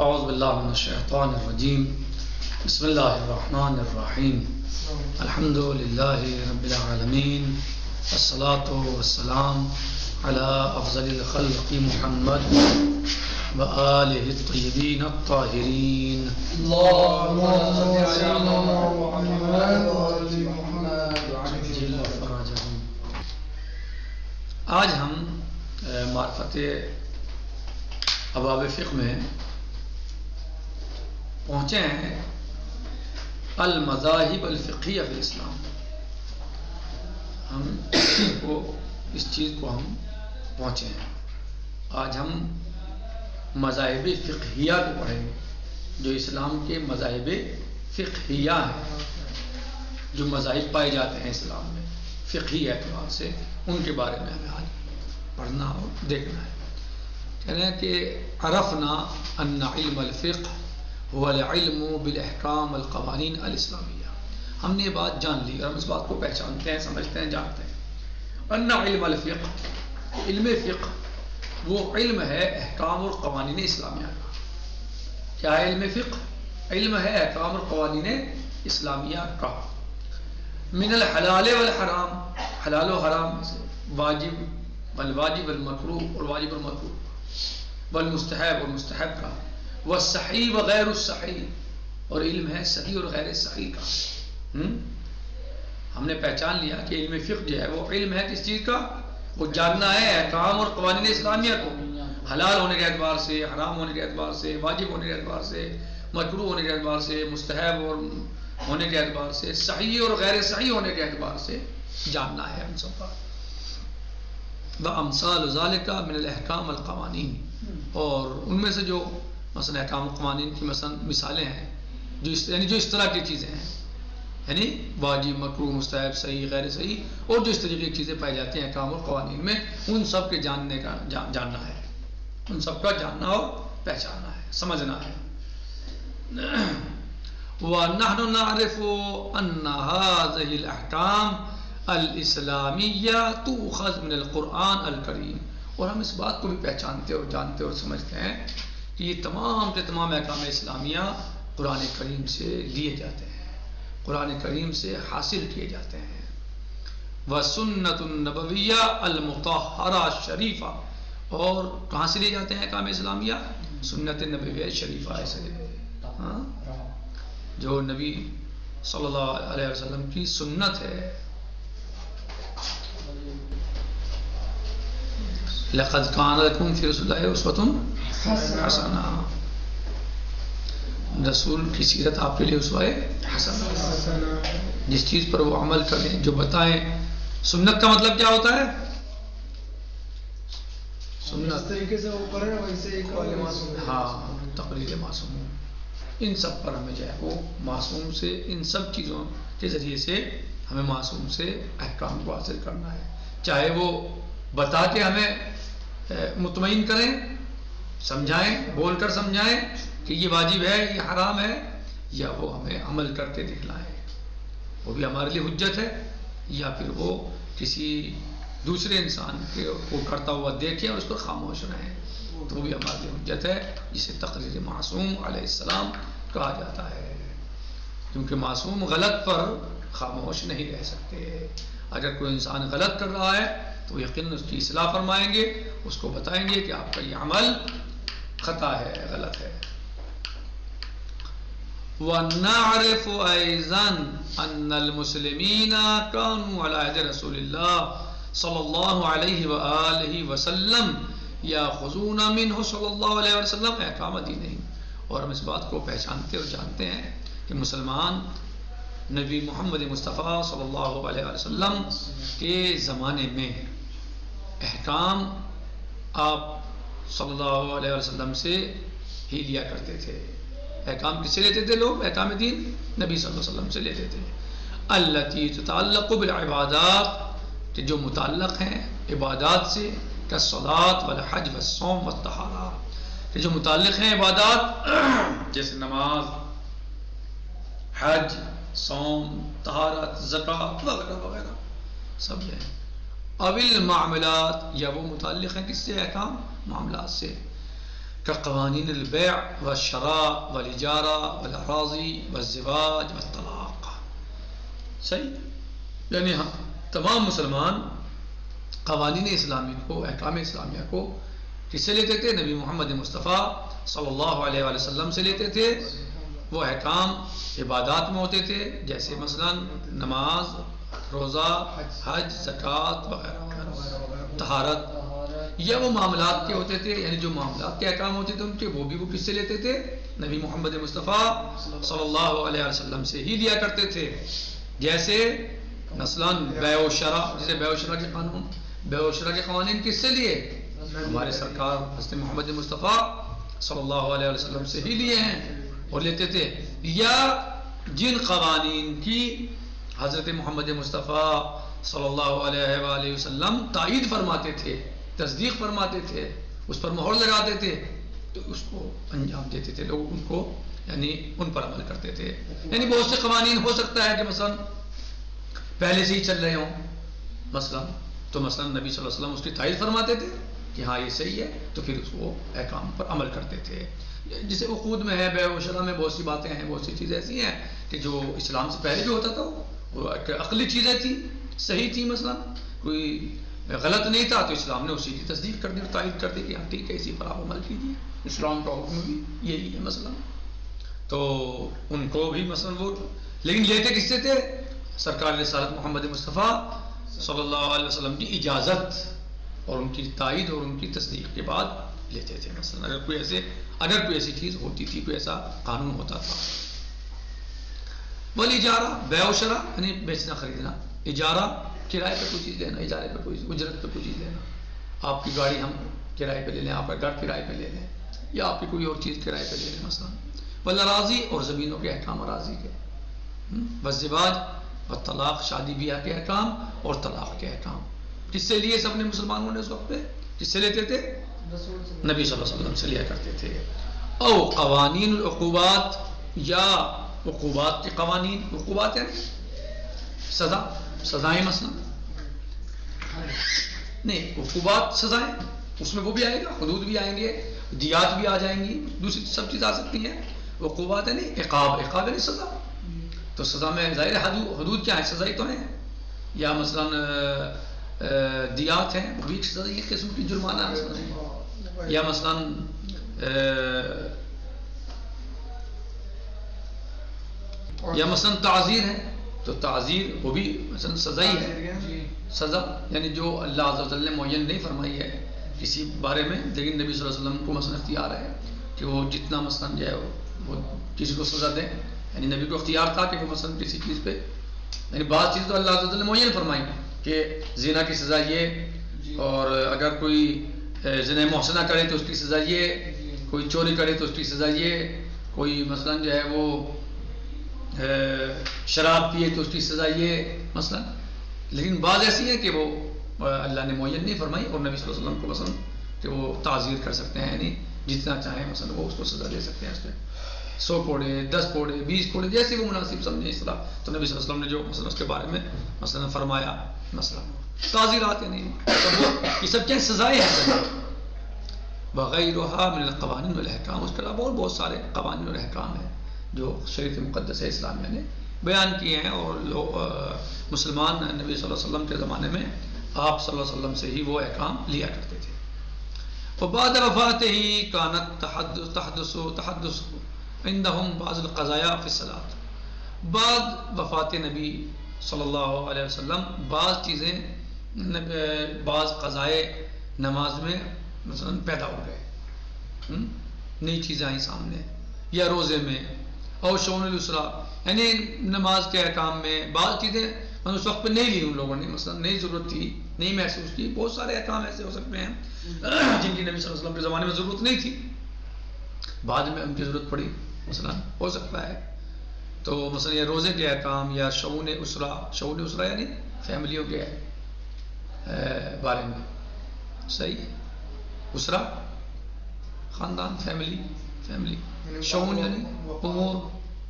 اعوذ باللہ من الشیطان الرجیم بسم اللہ الرحمن الرحیم الحمد للہ رب العالمین والصلاة والسلام علی افضل الخلق محمد وآلہ الطیبین الطاہرین اللہم صل علی محمد وآل محمد. آج ہم معرفت ابواب فقہ میں پہنچے ہیں المذاہب الفقہیہ فی الاسلام. ہم اس چیز کو ہم پہنچے ہیں. آج ہم مذاہب فقہیہ کو پڑھیں گے جو اسلام کے مذاہب فقہیہ ہیں، جو مذاہب پائے جاتے ہیں اسلام میں فقہی اعتبار سے، ان کے بارے میں ہمیں آج پڑھنا اور دیکھنا ہے. کہہ رہے ہیں کہ عرفنا ان علم الفقہ هو العلم بالاحکام القوانین الاسلامیہ. ہم نے یہ بات جان لی اور ہم اس بات کو پہچانتے ہیں، سمجھتے ہیں، جانتے ہیں. ان علم الفقہ، علم فقہ وہ علم ہے احکام اور قوانین اسلامیہ کا. کیا ہے علم فقہ؟ علم ہے احکام اور قوانین اسلامیہ کا. من الحلال والحرام، حلال و حرام میں سے، واجب والواجب والمکروہ اور واجب والمکروہ، والمستحب اور مستحب کا، والصحیح وغیر الصحیح، اور علم ہے صحیح اور غیر صحیح کا. ہم نے پہچان لیا کہ علم فقہ جو ہے وہ علم ہے کس چیز کا؟ وہ جاننا ہے احکام اور قوانین اسلامیہ کو، حلال ہونے کے اعتبار سے، حرام ہونے کے اعتبار سے، واجب ہونے کے اعتبار سے، مکروہ ہونے کے اعتبار سے، مستحب اور ہونے کے اعتبار سے، صحیح اور غیر صحیح ہونے کے اعتبار سے جاننا ہے ان سب کا. وَأَمْثَالُ ذَلِكَ مِنَ الْأَحْكَامِ الْقَوَانِينِ، اور ان میں سے جو مثلا احکام قوانین کی مثلا مثالیں ہیں، جو اس طرح کی چیزیں ہیں، یعنی واجب، مکروہ، مستحب، صحیح، غیر صحیح، اور جو اس طریقے کی چیزیں پائی جاتی ہیں احکام اور قوانین میں، ان سب کے جاننے کا جاننا ہے، ان سب کا جاننا اور پہچاننا ہے، سمجھنا ہے. وَنَحْنُ نَعْرِفُ أَنَّ هَذِهِ الْأَحْكَامِ الْإِسْلَامِيَّةُ تُؤْخَذُ مِنَ الْقُرْآنِ الْكَرِيمِ. اور ہم اس بات کو بھی پہچانتے اور جانتے اور سمجھتے ہیں کہ یہ تمام کے تمام احکام اسلامیہ قرآن کریم سے لیے جاتے ہیں، قرآن کریم سے حاصل کیے جاتے ہیں. وَسُنَّةُ النَّبَوِيَّةُ الْمُطَہَّرَةُ الشَّرِیفَةُ، اور کہاں سے لیے جاتے ہیں احکام اسلامیہ؟ سنت نبویہ شریفہ سے، جو نبی صلی اللہ علیہ وسلم کی سنت ہے. لَقَدْ كَانَ لَكُمْ فِي رَسُولِ اللَّهِ أُسْوَةٌ حَسَنَةٌ، رسول کی سیرت آپ کے لیے اسوہ حسنہ. جس چیز پر وہ عمل کریں، جو بتائیں. سنت کا مطلب کیا ہوتا ہے؟ سنت طریقے سے وہ کرے ویسے ایک ہاں تقریر معصوم. ان سب پر ہمیں جو ہے وہ معصوم سے، ان سب چیزوں کے ذریعے سے ہمیں معصوم سے احکام کو حاصل کرنا ہے. چاہے وہ بتا کے ہمیں مطمئن کریں، سمجھائیں، بول کر سمجھائیں کہ یہ واجب ہے، یہ حرام ہے، یا وہ ہمیں عمل کر کے دکھلائیں، وہ بھی ہمارے لیے حجت ہے. یا پھر وہ کسی دوسرے انسان کو کرتا ہوا دیکھیں اور اس پر خاموش رہیں، تو وہ بھی ہمارے لیے حجت ہے، جسے تقریر معصوم علیہ السلام کہا جاتا ہے. کیونکہ معصوم غلط پر خاموش نہیں رہ سکتے. اگر کوئی انسان غلط کر رہا ہے تو یقیناً اس کی اصلاح فرمائیں گے، اس کو بتائیں گے کہ آپ کا یہ عمل خطا ہے، غلط ہے. وَنَعْرِفُ أَيْضًا أَنَّ الْمُسْلِمِينَ كَانُوا عَلَى عَهْدِ رَسُولِ اللَّهِ صلی اللہ علیہ وآلہ وسلم یأخذون منہ صلی اللہ علیہ وسلم احکام دینہم. اور ہم اس بات کو پہچانتے اور جانتے ہیں کہ مسلمان نبی محمد مصطفیٰ صلی اللہ علیہ وسلم کے زمانے میں احکام آپ صلی اللہ علیہ وسلم سے ہی لیا کرتے تھے. احکام کس سے لیتے تھے لوگ؟ احکام دین نبی صلی اللہ علیہ وسلم سے لیتے تھے. التی تتعلق بالعبادات، کہ جو متعلق ہیں عبادات سے، کالصلاۃ والحج والصوم والطہارہ، کہ جو متعلق ہیں عبادات جیسے نماز، حج، صوم، طہارت، زکوٰۃ وغیرہ وغیرہ سب ہیں. اول معاملات، یا وہ متعلق ہیں کس سے؟ احکام معاملات سے. کا قوانین البیع والشراء والاجارہ والاراضی والزواج والطلاق. صحیح، یعنی تمام مسلمان قوانین اسلامی کو، احکام اسلامیہ کو کس سے لیتے تھے؟ نبی محمد مصطفیٰ صلی اللہ علیہ وآلہ وسلم سے لیتے تھے. وہ احکام عبادات میں ہوتے تھے، جیسے مثلا نماز، روزہ، حج، زکوٰۃ وغیرہ، طہارت. یا وہ معاملات کے ہوتے تھے، یعنی جو معاملات کے احکام ہوتے تھے ان کے، وہ بھی وہ کس سے لیتے تھے؟ نبی محمد مصطفیٰ صلی اللہ علیہ وسلم سے ہی لیا کرتے تھے. جیسے مثلا بیع و شرع، جیسے بیع و شرع کے قانون، بیع و شرع کے قوانین کس سے لیے؟ ہمارے سرکار حضرت محمد مصطفیٰ صلی اللہ علیہ وسلم سے ہی لیے ہیں اور لیتے تھے. یا جن قوانین کی حضرت محمد مصطفیٰ صلی اللہ علیہ وآلہ وسلم تائید فرماتے تھے، تصدیق فرماتے تھے، اس پر مہر لگاتے تھے، تو اس کو انجام دیتے تھے لوگ، ان کو یعنی ان پر عمل کرتے تھے. یعنی بہت سے قوانین ہو سکتا ہے کہ مثلا پہلے سے ہی چل رہے ہوں مثلا، تو مثلا نبی صلی اللہ علیہ وسلم اس کی تائید فرماتے تھے کہ ہاں یہ صحیح ہے، تو پھر اس کو احکام پر عمل کرتے تھے. جسے عقود میں ہے، بیع و شرع میں بہت سی باتیں ہیں، بہت سی چیزیں ایسی ہیں کہ جو اسلام سے پہلے بھی ہوتا تھا، وہ عقلی چیزیں تھیں، صحیح تھیں، مثلا کوئی غلط نہیں تھا، تو اسلام نے اسی کی تصدیق کر دی اور تائید کر دی کہ ہاں ٹھیک ہے، اسی پر آپ عمل کیجیے، اسلام کا حکم بھی یہی ہے مثلا. تو ان کو بھی مثلا وہ، لیکن لیتے کس سے تھے؟ سرکار رسالت محمد مصطفیٰ صلی اللہ علیہ وسلم کی اجازت اور ان کی تائید اور ان کی تصدیق کے بعد لیتے تھے. مثلا اگر کوئی ایسی چیز ہوتی تھی، کوئی ایسا قانون ہوتا تھا. والاجارہ، بیع و شرع یعنی بیچنا خریدنا. اجارہ کرائے پہ کوئی چیز لینا، اجارے پہ کوئی اجرت پہ کوئی چیز لینا. آپ کی گاڑی ہم کرائے پہ لے لیں، آپ کا گھر کرائے پہ لے لیں، یا آپ کی کوئی اور چیز کرائے پہ لے لیں مثلا. والاراضی، اور زمینوں کے احکام اراضی کے. والزواج والطلاق، شادی بیاہ کے احکام اور طلاق کے احکام. کس سے لیے سب نے مسلمانوں نے اس وقت پہ؟ کس سے لیتے تھے؟ نبی صلی اللہ علیہ وسلم سے لیا کرتے تھے. او قوانین العقوبات، یا عقوبات کے قوانین. عقوبات یعنی سزائیں مثلا. نہیں، عقوبات سزائیں، اس میں وہ بھی آئے گا، حدود بھی آئیں گے، دیات بھی آ جائیں گی، دوسری سب چیز آ سکتی ہیں. عقوبات یعنی عقاب یعنی سزا. تو سزا میں ظاہر حدود کیا ہے؟ سزائیں تو ہیں. یا مثلا دیات ہیں، وہ بھی ایک سزا، ایک قسم کی جرمانہ مثلا. یا مثلا تعزیر ہے، تو تعزیر وہ بھی مثلا سزا ہی ہے. سزا یعنی جو اللہ عز و جل نے معین نہیں فرمائی ہے کسی بارے میں، لیکن نبی صلی اللہ علیہ وسلم کو مثلا اختیار ہے کہ وہ جتنا مثلا جو ہے وہ کسی کو سزا دیں. یعنی نبی کو اختیار تھا کہ وہ مثلا کسی چیز پہ، یعنی بعض چیز تو اللہ عز و جل نے معین فرمائی کہ زنا کی سزا یہ، اور اگر کوئی زنا محسنہ کرے تو اس کی سزا یہ، کوئی چوری کرے تو اس کی سزا یہ، کوئی مثلا جو ہے وہ شراب پیے تو اس کی سزا یہ مثلا. لیکن بعض ایسی ہیں کہ وہ اللہ نے معین نہیں فرمائی، اور نبی صلی اللہ علیہ وسلم کو مثلا کہ وہ تعزیر کر سکتے ہیں، یعنی جتنا چاہیں مثلا وہ اس کو سزا دے سکتے ہیں. اس میں 100 کوڑے، 10 کوڑے، 20 کوڑے، جیسے وہ مناسب سمجھے اصطلاح. تو نبی صلی اللہ علیہ وسلم نے جو مثلا اس کے بارے میں مثلا فرمایا، مثلا تعزیرات نہیں، یہ سب کیا سزائیں ہیں. وغیرها من القوانین والاحکام، اس کے علاوہ اور بہت سارے قوانین اور احکام ہیں جو شریعت مقدس اسلامیہ نے بیان کیے ہیں، اور لوگ مسلمان نبی صلی اللہ علیہ وسلم کے زمانے میں آپ صلی اللہ علیہ وسلم سے ہی وہ احکام لیا کرتے تھے. وبعد وفاتہ کانت تحدث عندهم بعض القضايا فی الصلاۃ. بعد وفات نبی صلی اللہ علیہ وسلم بعض چیزیں، بعض قضائے نماز میں مثلا پیدا ہو گئے، نئی چیزیں آئیں سامنے، یا روزے میں، اور شؤون الاسرا یعنی نماز کے احکام میں بعض چیزیں مثلا اس وقت پہ نہیں لی ان لوگوں نے، مثلا نئی ضرورت تھی، نہیں محسوس کی. بہت سارے احکام ایسے ہو سکتے ہیں جن کی نبی صلی اللہ علیہ وسلم کے زمانے میں ضرورت نہیں تھی، بعد میں ان کی ضرورت پڑی، مثلا ہو سکتا ہے. تو مثلا یہ روزے کے احکام یا شؤون اسرا یعنی فیملیوں کے بارے میں. صحیح، اسرا خاندان، فیملی. شؤون یعنی امور،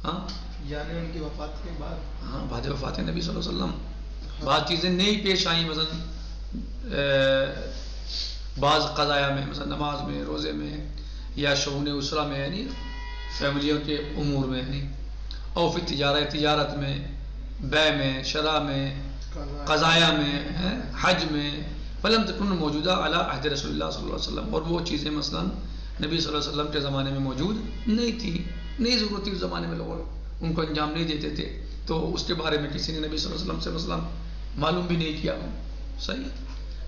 ہاں یعنی ان کی وفات کے بعد، ہاں بعد وفات نبی صلی اللہ علیہ وسلم بعض چیزیں نئی پیش آئیں، مثلا بعض قضایا میں، مثلا نماز میں، روزے میں، یا شؤون اسرہ میں یعنی فیملیوں کے امور میں یعنی او فی تجارت میں، بیع میں، شرع میں، قضایا میں، حج میں، فلم تکن موجودہ علی عہد رسول اللہ صلی اللہ علیہ وسلم، اور وہ چیزیں مثلا نبی صلی اللہ علیہ وسلم کے زمانے میں موجود نہیں تھی، نہیں ضرورت تھی اس زمانے میں، لوگ ان کو انجام نہیں دیتے تھے، تو اس کے بارے میں کسی نے نبی صلی اللہ علیہ وسلم سے مثلا معلوم بھی نہیں کیا. صحیح.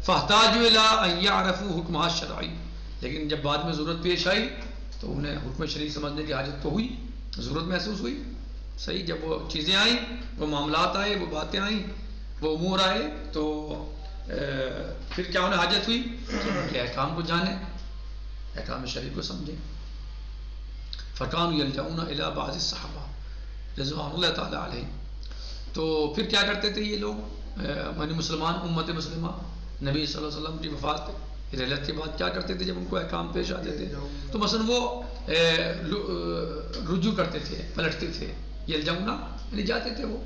فاحتاجوا الی ان یعرفوا حکمها الشرعی، لیکن جب بعد میں ضرورت پیش آئی تو انہیں حکم شرعی سمجھنے کی حاجت تو ہوئی، ضرورت محسوس ہوئی. صحیح. جب وہ چیزیں آئیں، وہ معاملات آئے، وہ باتیں آئیں، وہ امور آئے، تو پھر کیا انہیں حاجت ہوئی کہ احکام کو جانیں، احکام شرعی کو سمجھیں. فکانوا یلجؤون الی بعض الصحابہ رضوان اللہ تعالی علیہ، تو پھر کیا کرتے تھے یہ لوگ یعنی مسلمان امت مسلمہ نبی صلی اللہ علیہ وسلم کی وفات رحلت کے بعد کیا کرتے تھے؟ جب ان کو احکام پیش آتے تھے تو مثلا وہ رجوع کرتے تھے، پلٹتے تھے. یلجؤون یعنی جاتے تھے، وہ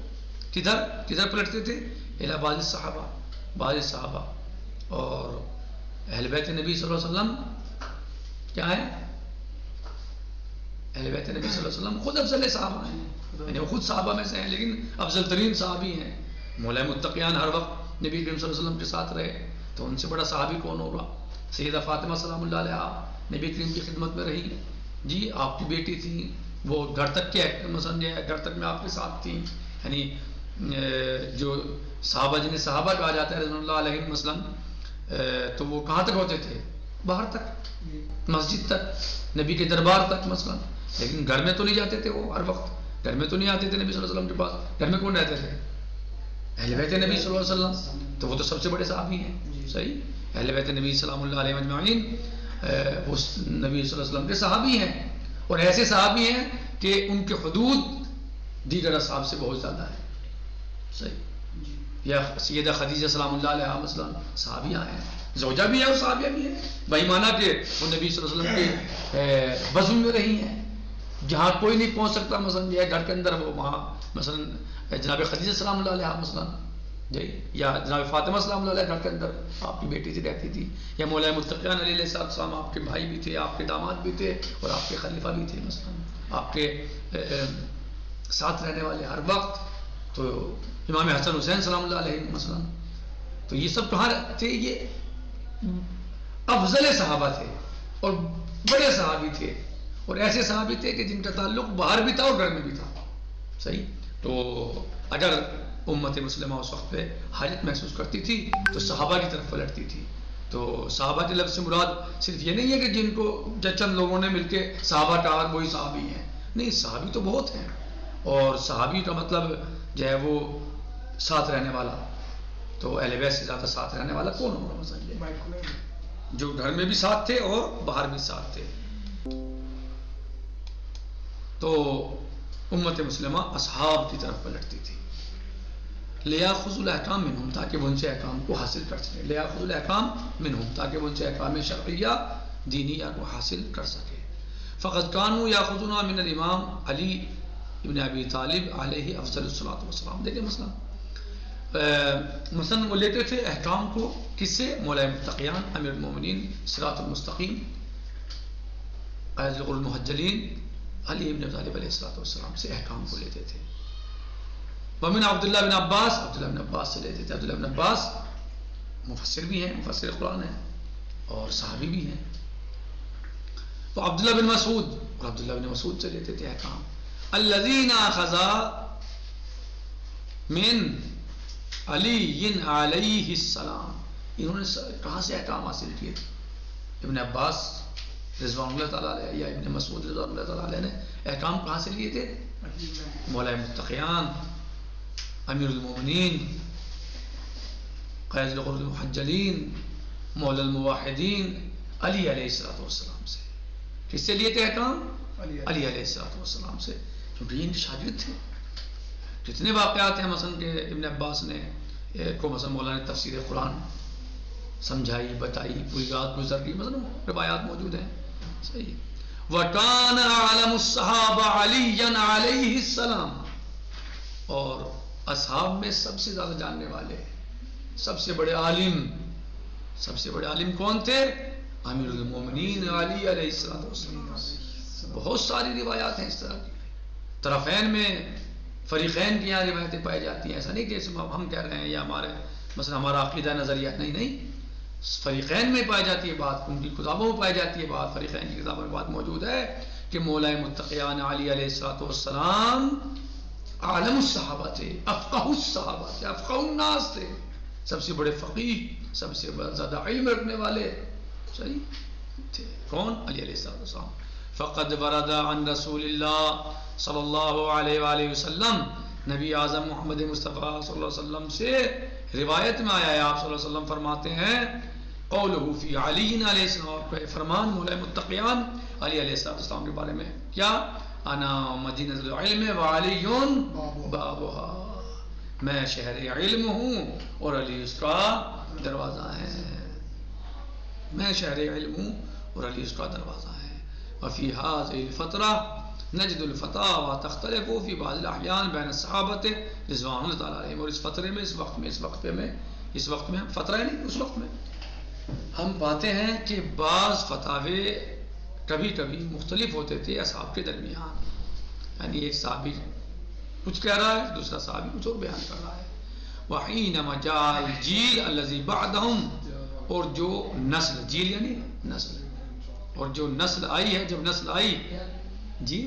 کدھر پلٹتے تھے؟ الی بعض الصحابہ، بعض صحابہ. اور اہل بیت نبی صلی اللہ علیہ وسلم کیا ہے؟ اہل بیت نبی صلی اللہ علیہ وسلم خود افضل صحابہ ہیں، یعنی وہ خود صحابہ میں سے ہیں لیکن افضل ترین صحابی ہیں. مولا متقیان ہر وقت نبی کریم صلی اللہ علیہ وسلم کے ساتھ رہے، تو ان سے بڑا صحابی کون ہوگا؟ سیدہ فاطمہ سلام اللہ علیہ نبی کریم کی خدمت میں رہی، جی آپ کی بیٹی تھی، وہ گھر تک کے مثلا گھر تک میں آپ کے ساتھ تھی. یعنی جو صحابہ جنہیں صحابہ کہا جاتا ہے رضوان اللہ علیہ مثلا، تو وہ کہاں تک ہوتے تھے؟ باہر تک، مسجد تک، نبی کے دربار تک مثلا. لیکن گھر میں تو نہیں جاتے تھے، وہ ہر وقت گھر میں تو نہیں آتے تھے نبی صلی اللہ علیہ وسلم کے پاس. گھر میں کون رہتے تھے؟ اہل بیت نبی صلی اللہ علیہ وسلم، تو وہ تو سب سے بڑے صحابی ہیں. صحیح. اہل بیت نبی سلام اللہ علیہ اجمعین وہ نبی صلی اللہ علیہ وسلم کے صحابی ہیں، اور ایسے صحابی ہیں کہ ان کے حدود دیگر اصحاب سے بہت زیادہ ہے. صحیح. یا سیدہ خدیجہ سلام اللہ علیہ مثلا صحابیہ ہیں، زوجہ بھی ہے اور صحابیہ بھی ہیں، بھائیمانہ کہ وہ نبی صلی اللہ علیہ وسلم کے بزم میں رہی ہیں، جہاں کوئی نہیں پہنچ سکتا مثلا یہ گھر کے اندر، وہ وہاں مثلا جناب خدیجہ سلام اللہ علیہ مثلا جی، یا جناب فاطمہ سلام اللہ علیہ گھر کے اندر آپ کی بیٹی سے رہتی تھی، یا مولا متقیان علیہ السلام آپ کے بھائی بھی تھے، آپ کے داماد بھی تھے، اور آپ کے خلیفہ بھی تھے مثلا، آپ کے ساتھ رہنے والے ہر وقت. تو امام حسن حسین سلام اللہ علیہ مثلا، تو یہ سب کہاں تھے؟ یہ افضل صحابہ تھے اور بڑے صحابی تھے، اور ایسے صحابی تھے کہ جن کا تعلق باہر بھی تھا اور گھر میں بھی تھا. صحیح. تو اگر امت مسلمہ اس وقت پہ حاجت محسوس کرتی تھی تو صحابہ کی طرف پلٹتی تھی. تو صحابہ کے لفظ سے مراد صرف یہ نہیں ہے کہ جن کو چند لوگوں نے مل کے صحابہ کہا وہی صحابی ہیں، نہیں، صحابی تو بہت ہیں. اور صحابی کا مطلب جو ہے وہ ساتھ رہنے والا، تو اہل بیت سے زیادہ ساتھ رہنے والا کون ہوگا مثلا؟ جو گھر میں بھی ساتھ تھے اور باہر بھی ساتھ تھے. تو امت مسلمہ اصحاب کی طرف پلٹتی تھی. لیاخذوا الاحکام منہم، تاکہ وہ ان سے احکام کو حاصل کر سکے. لیاخذوا الاحکام منہم، تاکہ وہ ان سے احکام شرعیہ دینیہ کو حاصل کر سکے. فقد كانوا ياخذون من الامام علی ابن ابی طالب علیہ افضل الصلاۃ والسلام. دیکھیں مثلا وہ لیتے تھے احکام کو کس سے؟ مولا متقیان امیر المومنین صراط المستقیم قائد المحجلین علی ابن طالب علیہ السلام سے احکام کو لیتے تھے. ومن عبداللہ بن عباس، عبداللہ بن عباس سے لیتے تھے. عبداللہ بن عباس مفسر بھی ہیں، مفسر قرآن ہیں اور صحابی بھی ہیں. تو عبداللہ بن مسعود، اور عبداللہ بن مسعود سے لیتے تھے احکام. الذین اخذا من علی علیہ السلام، انہوں نے کہاں سے احکام حاصل کیے؟ ابن عباس رضوان اللہ تعالیٰ علیہ یا ابن مسعود رضوان اللہ تعالیٰ علیہ نے احکام کہاں سے لیے تھے؟ مولا متقیان امیر المومنین قائد الغر المحجلین مولا الموحدین علی علیہ السلام سے. کس سے لیے تھے احکام؟ علی علیہ السلام سے، کیونکہ یہ ان کے شاگرد تھے. جتنے واقعات ہیں مثلا کہ ابن عباس نے کو مثلا مولانا نے تفسیر قرآن سمجھائی، بتائی، پوری رات گزر گئی، مثلا روایات موجود ہیں. صحیح. وَكَانَ أَعْلَمُ الصَّحَابَةِ عَلِيًّا عَلَيْهِ السَّلَامُ، اور اصحاب میں سب سے زیادہ جاننے والے، سب سے بڑے عالم کون تھے؟ امیر المومنین علی علیہ السلام. بہت ساری روایات ہیں اس طرح کی. طرفین میں فریقین کی یہاں روایتیں پائی جاتی ہیں. ایسا نہیں کہ ہم کہہ رہے ہیں یا ہمارے مثلا ہمارا عقیدہ نظریہ نہیں. فریقین میں پائی جاتی ہے بات, ان کی کتابوں میں پائی جاتی ہے بات, فریقین کی کتابوں میں بات موجود ہے کہ مولا متقیان علی علیہ السلام عالم الصحابہ تھے, افقہ الصحابہ تھے, افقہ الناس تھے, سب سے بڑے فقیہ, سب سے زیادہ علم رکھنے والے صحیح تھے. کون؟ علی علیہ السلام. فقد ورد عن رسول اللہ صلی اللہ علیہ وآلہ وسلم, نبی اعظم محمد مصطفیٰ صلی اللہ علیہ وسلم سے روایت میں آیا ہے, آپ صلی اللہ علیہ وسلم فرماتے ہیں قولہ فی علی علیہ السلام, فرمان مولا متقیان علی علیہ السلام کے بارے میں کیا؟ انا مدینۃ العلم وعلی بابها, میں شہر علم ہوں اور علی اس کا دروازہ ہے. میں شہر علم ہوں اور علی اس کا دروازہ ہے. وفی هذه الفترة نجد الفتاوى تختلف في بعض الاحيان بین الصحابۃ رضوان اللہ تعالی علیہم. اور اس فترے میں اس وقت میں فترہ ہے نہیں, اس وقت میں ہم پاتے ہیں کہ بعض فتاوے کبھی کبھی مختلف ہوتے تھے اصحاب کے درمیان. یعنی ایک صحابی کچھ کہہ رہا ہے, دوسرا صحابی کچھ اور بیان کر رہا ہے. وحینما جاء الجیل الذی بعدهم, اور جو نسل, جیل یعنی نسل, اور جو نسل آئی ہے, جب نسل آئی جی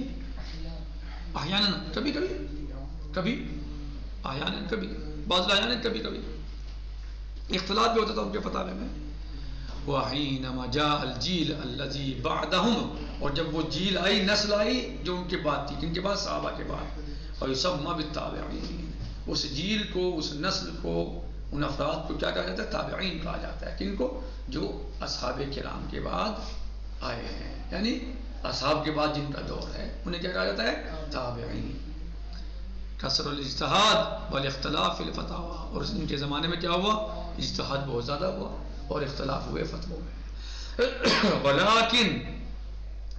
احیانا کبھی احیانا کبھی بعض احیانا کبھی اختلاف بھی ہوتا تھا ان کے فتاوے میں. وحینما جاء الجیل الذی بعدهم, اور جب وہ جیل آئی, نسل آئی جو ان کے بعد تھی, کن کے بعد؟ صحابہ کے بعد. اور یسمى بالتابعین, اس جیل کو, اس نسل کو, ان افراد کو کیا کہا جاتا ہے؟ تابعین کہا جاتا ہے. کن کو؟ جو اصحاب کرام کے بعد آئے ہیں, یعنی اصحاب کے بعد جن کا دور ہے انہیں کیا کہا جاتا ہے؟ تابعین. کثر الاجتہاد والاختلاف فی الفتاوی, اور ان کے زمانے میں کیا ہوا؟ اجتہاد بہت زیادہ ہوا اور اختلاف ہوئے فتووں میں. ولیکن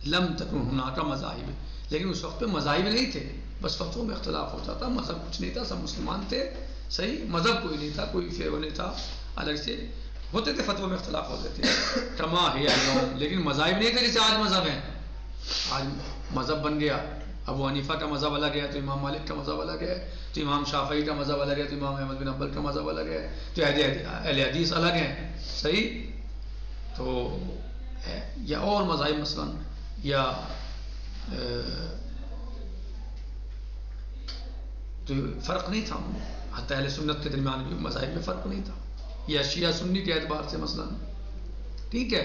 لم تکن ہناک مذاہب, لیکن اس وقت پہ مذاہب نہیں تھے, بس فتووں میں اختلاف ہوتا تھا. مذہب کچھ نہیں تھا, سب مسلمان تھے صحیح, مذہب کوئی نہیں تھا, کوئی فیو نہیں تھا, الگ سے ہوتے تھے فتووں میں اختلاف ہوتے تھے. کما ہے اليوم, لیکن مذاہب نہیں تھے جیسے آج مذہب ہیں. آج مذہب بن گیا, ابو حنیفہ کا مذہب الگ ہے, تو امام مالک کا مذہب الگ ہے, تو امام شافعی کا مذہب الگ ہے, تو امام احمد بن حنبل کا مذہب الگ ہے, تو اہل حدیث الگ ہیں صحیح. تو یا اور مذاہب مثلا یا تو فرق نہیں تھا, حتی اہل سنت کے درمیان بھی مذاہب میں فرق نہیں تھا, یا شیعہ سنی کے اعتبار سے مثلا ٹھیک ہے.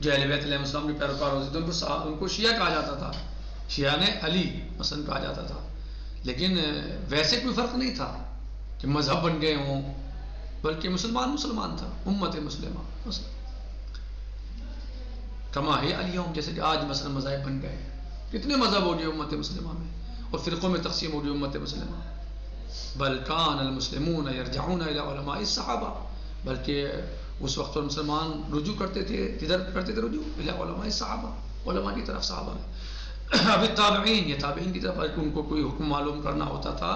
جو اہل بیت علیہ السلام کے پیروکار ہوتے تھے ان کو شیعہ کہا جاتا تھا, شیعہ نے علی مثلا کہا جاتا تھا, لیکن ویسے کوئی فرق نہیں تھا کہ مذہب بن گئے ہوں, بلکہ مسلمان تھا, امت مسلمہ مثلا. کما ہے اليوم, جیسے کہ آج مثلا مذاہب بن گئے, کتنے مذہب ہو گئے امت مسلمہ میں, اور فرقوں میں تقسیم ہو گئی امت مسلمہ. بل کان المسلمون یرجعون الی علماء الصحابہ, بلکہ اس وقت مسلمان رجوع کرتے تھے, کدھر کرتے تھے رجوع؟ الی علماء الصحابہ, علماء کی طرف, صحابہ میں. اب تابعین, یہ تابعین کی طرف, ان کو کوئی حکم معلوم کرنا ہوتا تھا,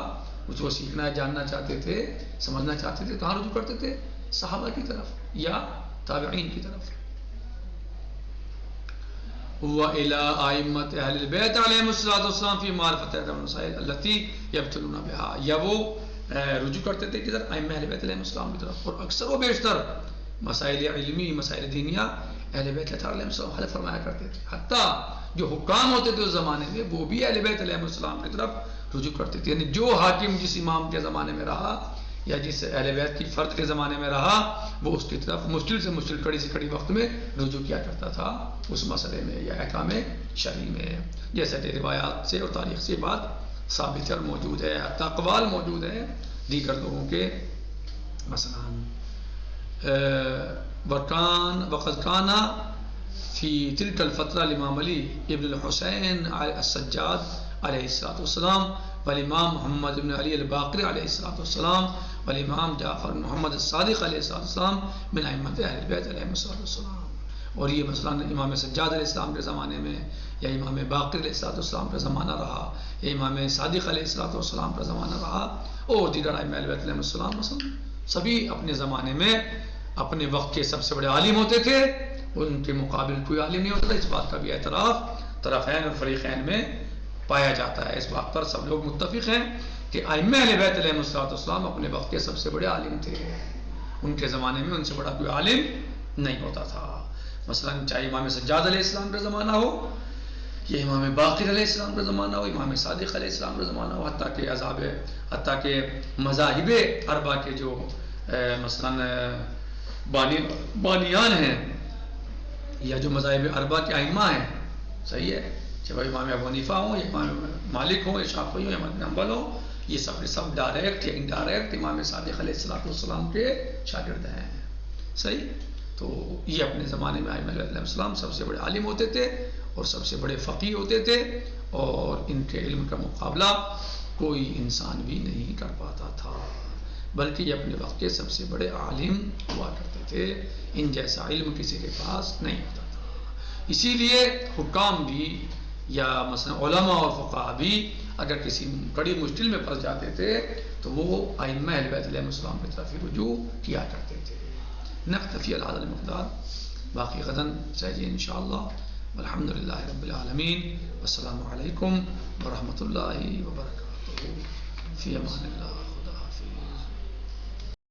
اس کو سیکھنا جاننا چاہتے تھے, سمجھنا چاہتے تھے, کہاں رجوع کرتے تھے؟ صحابہ کی طرف یا تابعین کی طرف. وَإِلَىٰ أَئِمَّةِ أَهْلِ الْبَيْتِ عَلَيْهِمُ الصَّلَاةُ وَالسَّلَامُ فِي مَعْرِفَةِ الْمَسَائِلِ الَّتِي يَبْتَلُونَ بِهَا, یا وہ رجوع کرتے تھے کدھر؟ ائمہ اہل بیت علیہ السلام کی طرف, اور اکثر و بیشتر مسائل علمی, مسائل دینیہ اہل بیت علیہ السلام حل فرمایا کرتے تھے. حتیٰ جو حکام ہوتے تھے اس زمانے میں وہ بھی اہل بیت علیہ السلام کی طرف رجوع کرتے تھے. یعنی جو حاکم جس امام کے زمانے میں رہا یا جس اہل بیت کی فرد کے زمانے میں رہا, وہ اس کی طرف مشکل سے مشکل, کڑی سے کڑی وقت میں رجوع کیا کرتا تھا اس مسئلے میں یا احکام شرعی میں. جیسے کہ روایات سے اور تاریخ سے بات ثابت اور موجود ہے, حتیٰ اقوال موجود ہے دیگر لوگوں کے. مثلا وقد کان فی تلک الفترہ الامام علی ابن الحسین السجاد علیہ السلام والامام محمد بن علی الباقر علیہ السلام والامام جعفر محمد الصادق علیہ السلام من ائمۃ اہل بیت علیہ السلام. اور یہ مثلا امام سجاد علیہ السلام کے زمانے میں, یا امام باقر علیہ السلام کا زمانہ رہا, یا امام صادق علیہ السلام کا زمانہ رہا, اور دیگر ائمہ اہل بیت علیہ السلام مثلا سبھی اپنے زمانے میں اپنے وقت کے سب سے بڑے عالم ہوتے تھے, ان کے مقابل کوئی عالم نہیں ہوتا تھا. اس بات کا بھی اعتراف طرفین اور فریقین میں پایا جاتا ہے. اس بات پر سب لوگ متفق ہیں کہ ائمہ اہل بیت علیہ السلام اپنے وقت کے سب سے بڑے عالم تھے. ان کے زمانے میں ان سے بڑا کوئی عالم نہیں ہوتا تھا. مثلا چاہے امام سجاد علیہ السلام کا زمانہ ہو یا امام باقر علیہ السلام کا زمانہ ہو, امام صادق علیہ السلام کا زمانہ ہو, حتیٰ کہ مذاہب اربع کے جو مثلا بانیان ہیں یا جو مذاہب اربع کے ائمہ ہیں, صحیح ہے, چاہے امام ابو حنیفہ ہوں یا امام مالک ہوں یا شافعی ہوں یا احمد بن حنبل ہوں, یہ سب ڈائریکٹ یا انڈائریکٹ امام صادق علیہ السلام کے شاگرد ہیں. صحیح. تو یہ اپنے زمانے میں ائمہ علیہ السلام سب سے بڑے عالم ہوتے تھے اور سب سے بڑے فقیہ ہوتے تھے, اور ان کے علم کا مقابلہ کوئی انسان بھی نہیں کر پاتا تھا, بلکہ یہ اپنے وقت کے سب سے بڑے عالم ہوا کرتے تھے. ان جیسا علم کسی کے پاس نہیں ہوتا تھا. اسی لیے حکام بھی یا مثلا علماء اور فقہاء بھی اگر کسی بڑی مشکل میں پھنس جاتے تھے تو وہ ائمہ اہل بیت علیہ السلام کی طرف رجوع کیا کرتے تھے. نکتفی علی هذا المقدار, باقی غداً سہجی انشاءاللہ. والحمد للہ رب العالمین, والسلام علیکم ورحمۃ اللہ وبرکاتہ. فی امان اللہ. خدا